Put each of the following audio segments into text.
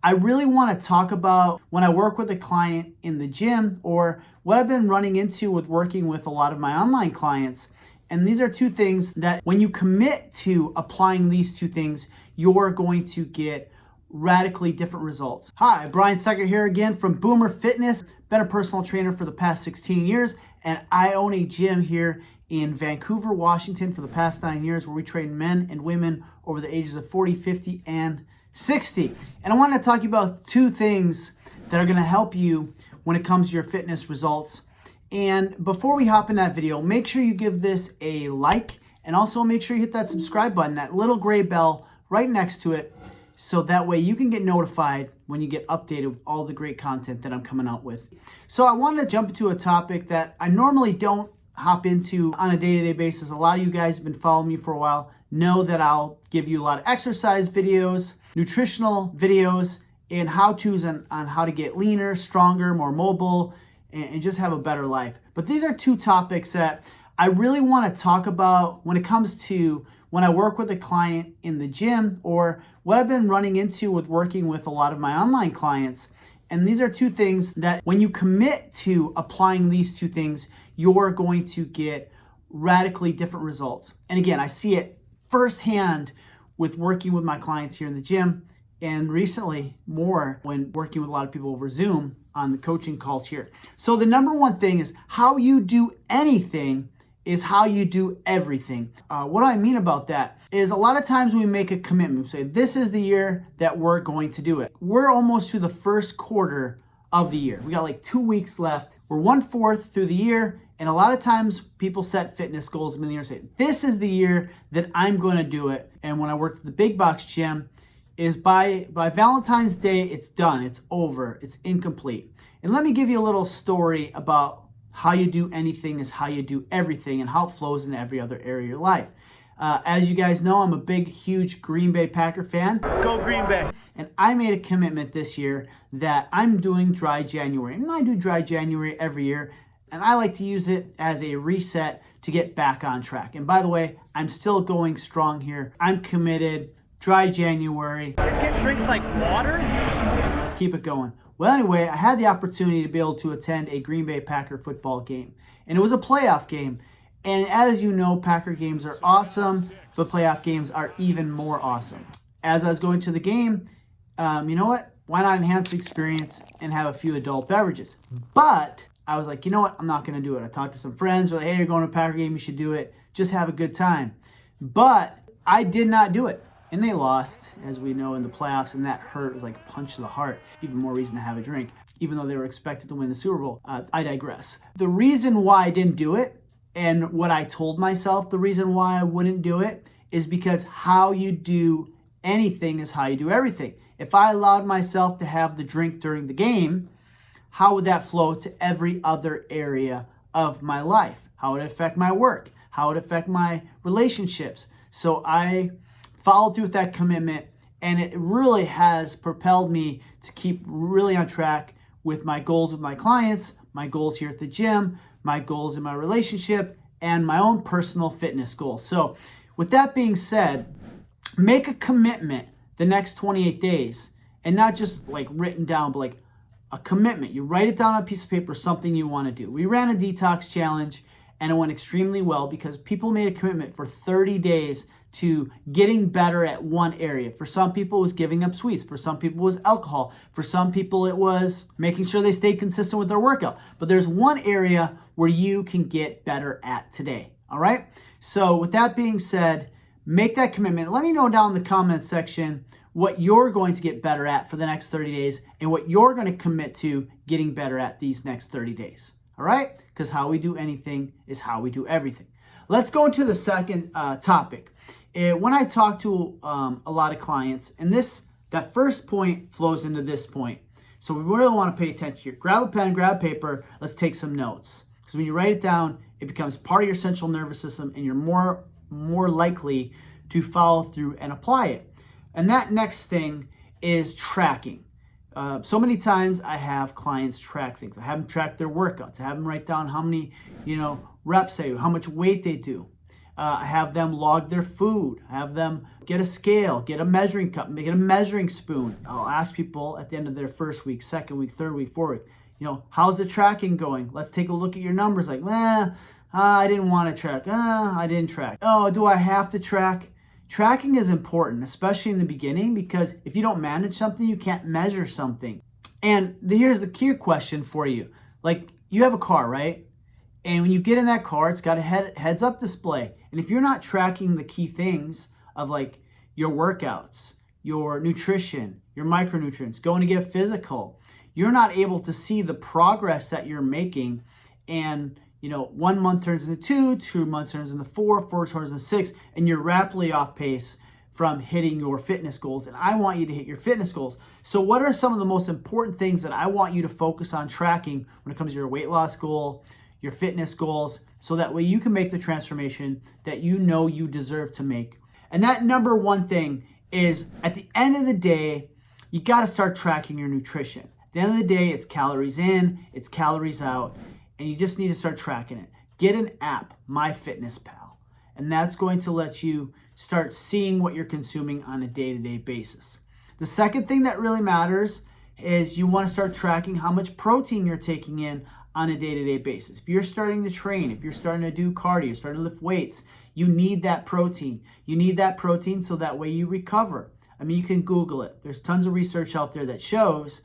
I really want to talk about when I work with a client in the gym or what I've been running into with working with a lot of my online clients. And these are two things that when you commit to applying these two things, you're going to get radically different results. Hi, Brian Stecker here again from Boomer Fitness. Been a personal trainer for the past 16 years, and I own a gym here in Vancouver, Washington for the past 9 years where we train men and women over the ages of 40, 50, and 60. And I want to talk to you about two things that are going to help you when it comes to your fitness results. And before we hop in that video, make sure you give this a like and also make sure you hit that subscribe button, that little gray bell right next to it, so that way you can get notified when you get updated with all the great content that I'm coming out with. So I wanted to jump into a topic that I normally don't hop into on a day-to-day basis. A lot of you guys have been following me for a while, know that I'll give you a lot of exercise videos, nutritional videos, and how-tos on how to get leaner, stronger, more mobile, and just have a better life. But these are two topics that I really want to talk about when it comes to when I work with a client in the gym or what I've been running into with working with a lot of my online clients. And these are two things that when you commit to applying these two things, you're going to get radically different results. And again, I see it firsthand with working with my clients here in the gym, and recently more when working with a lot of people over Zoom on the coaching calls here. So the number one thing is how you do anything is how you do everything. What I mean about that is a lot of times we make a commitment. We say, this is the year that we're going to do it. We're almost to the first quarter of the year. We got like 2 weeks left. We're 1/4 through the year. And a lot of times people set fitness goals in the year and say, this is the year that I'm going to do it. And when I worked at the big box gym, is by Valentine's Day, it's done, it's over, it's incomplete. And let me give you a little story about how you do anything is how you do everything and how it flows in every other area of your life. As you guys know, I'm a big, huge Green Bay Packer fan. Go Green Bay. And I made a commitment this year that I'm doing dry January. And I do dry January every year. And I like to use it as a reset to get back on track. And by the way, I'm still going strong here. I'm committed. Dry January. Let's get drinks like water. Let's keep it going. Well, anyway, I had the opportunity to be able to attend a Green Bay Packer football game. And it was a playoff game. And as you know, Packer games are awesome, but playoff games are even more awesome. As I was going to the game, you know what? Why not enhance the experience and have a few adult beverages? But I was like, you know what? I'm not going to do it. I talked to some friends. They're like, hey, you're going to a Packer game. You should do it. Just have a good time. But I did not do it. And they lost, as we know, in the playoffs, and that hurt. It was like a punch to the heart. Even more reason to have a drink, even though they were expected to win the Super Bowl. I digress. The reason why I didn't do it, and what I told myself the reason why I wouldn't do it, is because how you do anything is how you do everything. If I allowed myself to have the drink during the game, how would that flow to every other area of my life? How would it affect my work? How would it affect my relationships? So I followed through with that commitment, and it really has propelled me to keep really on track with my goals with my clients, my goals here at the gym, my goals in my relationship, and my own personal fitness goals. So with that being said, make a commitment the next 28 days, and not just like written down, but like a commitment. You write it down on a piece of paper, something you want to do. We ran a detox challenge, and it went extremely well because people made a commitment for 30 days to getting better at one area. For some people, it was giving up sweets. For some people, it was alcohol. For some people, it was making sure they stayed consistent with their workout. But there's one area where you can get better at today, all right? So with that being said, make that commitment. Let me know down in the comment section what you're going to get better at for the next 30 days and what you're going to commit to getting better at these next 30 days, all right? Because how we do anything is how we do everything. Let's go into the second topic. When I talk to a lot of clients, and that first point flows into this point. So we really want to pay attention here. Grab a pen, grab paper, let's take some notes. Because when you write it down, it becomes part of your central nervous system, and you're more likely to follow through and apply it. And that next thing is tracking. So many times I have clients track things. I have them track their workouts. I have them write down how many, reps they do, how much weight they do. I have them log their food. I have them get a scale, get a measuring cup, get a measuring spoon. I'll ask people at the end of their first week, second week, third week, fourth week, how's the tracking going? Let's take a look at your numbers. Like, I didn't want to track. I didn't track. Oh, do I have to track? Tracking is important, especially in the beginning, because if you don't manage something, you can't measure something. And here's the key question for you. Like, you have a car, right? And when you get in that car, it's got a heads up display. And if you're not tracking the key things of like your workouts, your nutrition, your micronutrients, going to get physical, you're not able to see the progress that you're making. And 1 month turns into 2 months turns into 4 turns into 6, and you're rapidly off pace from hitting your fitness goals. And I want you to hit your fitness goals. So what are some of the most important things that I want you to focus on tracking when it comes to your weight loss goal, your fitness goals, so that way you can make the transformation that you deserve to make? And that number one thing is, at the end of the day, you got to start tracking your nutrition. At the end of the day, it's calories in, it's calories out, and you just need to start tracking it. Get an app, MyFitnessPal, and that's going to let you start seeing what you're consuming on a day-to-day basis. The second thing that really matters is you want to start tracking how much protein you're taking in on a day-to-day basis. If you're starting to train, if you're starting to do cardio, starting to lift weights, you need that protein. You need that protein so that way you recover. I mean, you can Google it. There's tons of research out there that shows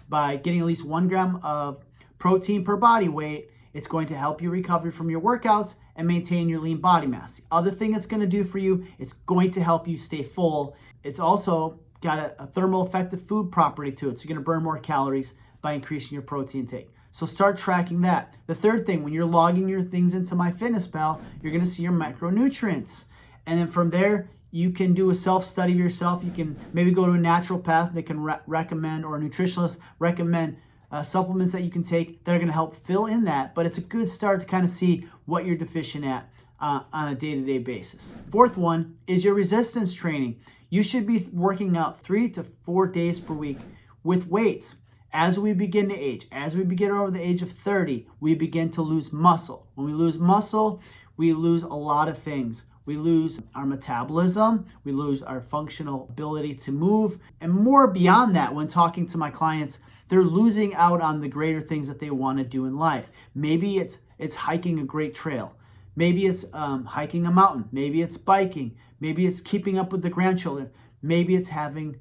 by getting at least 1 gram of protein per body weight, it's going to help you recover from your workouts and maintain your lean body mass. The other thing it's going to do for you, it's going to help you stay full. It's also got a thermal effective food property to it. So you're going to burn more calories by increasing your protein intake. So start tracking that. The third thing, when you're logging your things into MyFitnessPal, you're going to see your macronutrients. And then from there, you can do a self-study of yourself. You can maybe go to a naturopath that can recommend, or a nutritionist recommend supplements that you can take that are going to help fill in that. But it's a good start to kind of see what you're deficient at on a day-to-day basis. Fourth one is your resistance training. You should be working out 3 to 4 days per week with weights. As we begin to age, as we begin over the age of 30, we begin to lose muscle. When we lose muscle, we lose a lot of things. We lose our metabolism, we lose our functional ability to move, and more beyond that, when talking to my clients, they're losing out on the greater things that they want to do in life. Maybe it's hiking a great trail. Maybe it's hiking a mountain. Maybe it's biking. Maybe it's keeping up with the grandchildren. Maybe it's having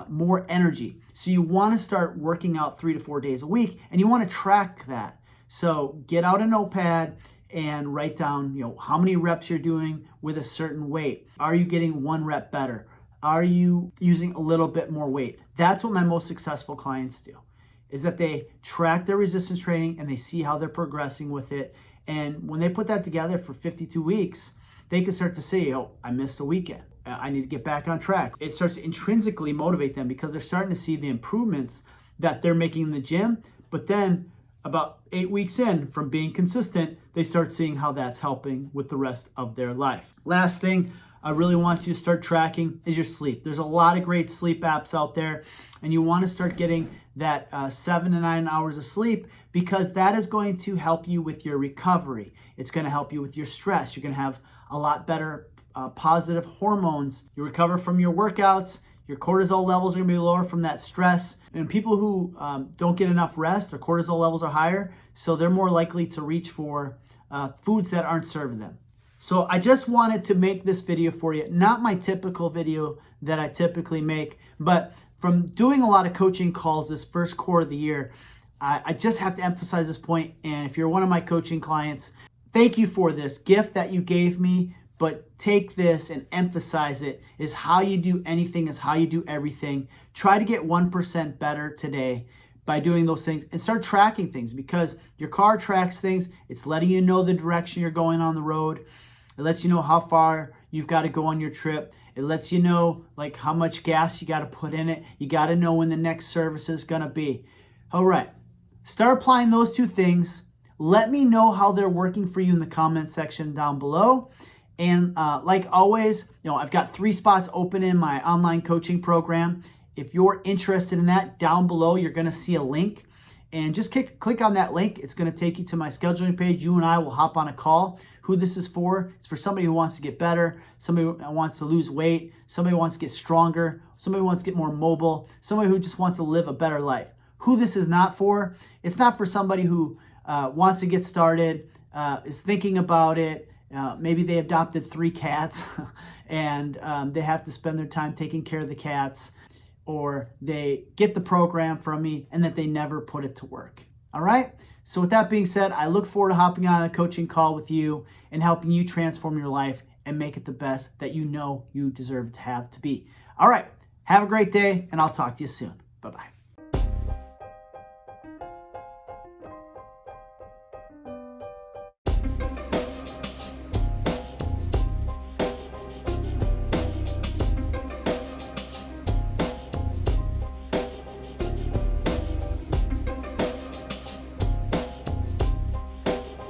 more energy. So you want to start working out 3 to 4 days a week, and you want to track that. So get out a notepad and write down, how many reps you're doing with a certain weight. Are you getting 1 rep better? Are you using a little bit more weight? That's what my most successful clients do, is that they track their resistance training and they see how they're progressing with it. And when they put that together for 52 weeks, they can start to say, I missed a weekend. I need to get back on track. It starts to intrinsically motivate them because they're starting to see the improvements that they're making in the gym. But then about 8 weeks in from being consistent, they start seeing how that's helping with the rest of their life. Last thing I really want you to start tracking is your sleep. There's a lot of great sleep apps out there, and you want to start getting that 7 to 9 hours of sleep, because that is going to help you with your recovery. It's going to help you with your stress. You're going to have a lot better positive hormones. You recover from your workouts. Your cortisol levels are going to be lower from that stress. And people who don't get enough rest, their cortisol levels are higher, so they're more likely to reach for foods that aren't serving them. So I just wanted to make this video for you. Not my typical video that I typically make, but from doing a lot of coaching calls this first quarter of the year, I just have to emphasize this point. And if you're one of my coaching clients, thank you for this gift that you gave me. But take this and emphasize it. Is how you do anything is how you do everything. Try to get 1% better today by doing those things, and start tracking things, because your car tracks things. It's letting you know the direction you're going on the road. It lets you know how far you've got to go on your trip. It lets you know like how much gas you got to put in it. You got to know when the next service is going to be. All right. Start applying those 2 things. Let me know how they're working for you in the comment section down below. And like always, I've got 3 spots open in my online coaching program. If you're interested in that, down below, you're going to see a link. And just click on that link. It's going to take you to my scheduling page. You and I will hop on a call. who this is for. It's for somebody who wants to get better, somebody who wants to lose weight, somebody who wants to get stronger, somebody who wants to get more mobile, somebody who just wants to live a better life. Who this is not for, it's not for somebody who wants to get started, is thinking about it. Maybe they adopted 3 cats and they have to spend their time taking care of the cats, or they get the program from me and that they never put it to work. All right? So with that being said, I look forward to hopping on a coaching call with you and helping you transform your life and make it the best that you know you deserve to have to be. All right. Have a great day, and I'll talk to you soon. Bye-bye.